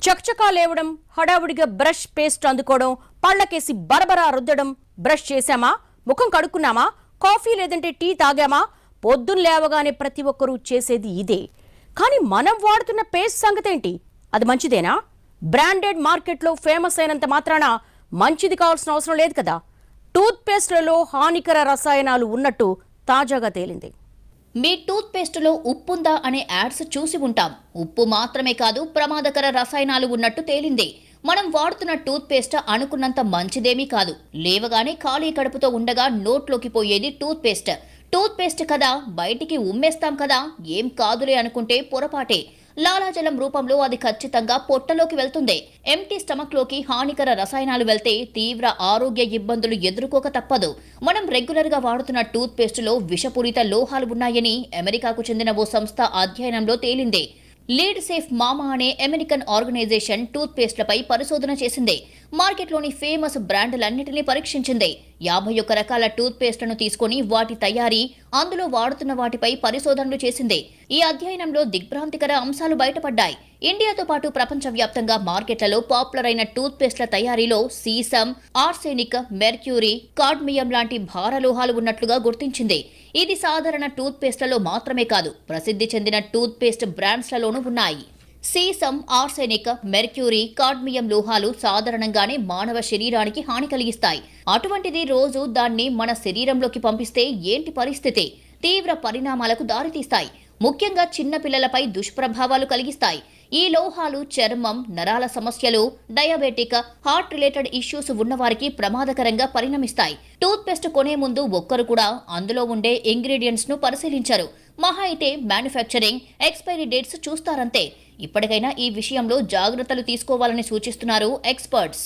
చక్చకా లేవడం, హడావుడిగా brush paste అందుకోవడం, పళ్ళకేసి బరబరా రుద్దడం. బ్రష్ చేశామా, ముఖం కడుక్కున్నామా, కాఫీ లేదంటే టీ తాగామా, పొద్దున్న లేవగానే ప్రతి ఒక్కరూ చేసేది ఇదే. కానీ మనం వాడుతున్న పేస్ట్ సంగతేంటి? అది మంచిదేనా? బ్రాండెడ్ మార్కెట్లో ఫేమస్ అయినంత మాత్రాన మంచిది కావాల్సిన అవసరం లేదు కదా. టూత్ పేస్ట్లలో హానికర రసాయనాలు ఉన్నట్టు తాజాగా తేలింది. మీ టూత్ పేస్టులో ఉప్పుందా అనే యాడ్స్ చూసి ఉంటాం. ఉప్పు మాత్రమే కాదు, ప్రమాదకర రసాయనాలు ఉన్నట్టు తేలింది. మనం వాడుతున్న టూత్ పేస్ట్ అనుకున్నంత మంచిదేమీ కాదు. లేవగానే ఖాళీ కడుపుతో ఉండగా నోట్లోకి పోయేది టూత్ పేస్ట్. టూత్ పేస్ట్ కదా, బయటికి ఉమ్మేస్తాం కదా, ఏం కాదులే అనుకుంటే పొరపాటే. లాలాజలం రూపంలో అది ఖచ్చితంగా పొట్టలోకి వెళ్తుంది. ఎంటీ స్టమక్ లోకి హానికర రసాయనాలు వెళ్తే తీవ్ర ఆరోగ్య ఇబ్బందులు ఎదుర్కోక తప్పదు. మనం రెగ్యులర్ గా వాడుతున్న టూత్ పేస్టులో విషపూరిత లోహాలు ఉన్నాయని అమెరికాకు చెందిన ఓ సంస్థ అధ్యయనంలో తేలింది. లీడ్ సేఫ్ మామా అనే అమెరికన్ ఆర్గనైజేషన్ టూత్ పేస్ట్లపై పరిశోధన చేసింది. మార్కెట్లోని ఫేమస్ బ్రాండ్లన్నింటినీ పరీక్షించింది. 51 రకాల టూత్ పేస్ట్లను తీసుకుని వాటి తయారీ, అందులో వాడుతున్న వాటిపై పరిశోధనలు చేసింది. ఈ అధ్యయనంలో దిగ్భ్రాంతికర అంశాలు బయటపడ్డాయి. ఇండియాతో పాటు ప్రపంచవ్యాప్తంగా మార్కెట్లలో పాపులర్ అయిన టూత్ పేస్ట్ల తయారీలో సీసం, ఆర్సెనిక్, మెర్క్యూరీ, కాడ్మియం లాంటి భారలోహాలు ఉన్నట్లుగా గుర్తించింది. ఇది సాధారణ టూత్ పేస్ట్లలో మాత్రమే కాదు, ప్రసిద్ధి చెందిన టూత్ పేస్ట్ బ్రాండ్స్లలోనూ ఉన్నాయి. సీసం, ఆర్సెనిక్, మెర్క్యూరీ, కాడ్మియం లోహాలు సాధారణంగానే మానవ శరీరానికి హాని కలిగిస్తాయి. అటువంటిది రోజు దాన్ని మన శరీరంలోకి పంపిస్తే ఏంటి పరిస్థితి? తీవ్ర పరిణామాలకు దారితీస్తాయి. ముఖ్యంగా చిన్న పిల్లలపై దుష్ప్రభావాలు కలిగిస్తాయి. ఈ లోహాలు చర్మం, నరాల సమస్యలు, డయాబెటిక్, హార్ట్ రిలేటెడ్ ఇష్యూస్ ఉన్నవారికి ప్రమాదకరంగా పరిణమిస్తాయి. టూత్ పేస్ట్ కొనే ముందు ఒక్కరు కూడా అందులో ఉండే ఇంగ్రీడియంట్స్ ను పరిశీలించరు. మహా అయితే మ్యానుఫ్యాక్చరింగ్, ఎక్స్పైరీ డేట్స్ చూస్తారంతే. ఇప్పటికైనా ఈ విషయంలో జాగ్రత్తలు తీసుకోవాలని సూచిస్తున్నారు ఎక్స్పర్ట్స్.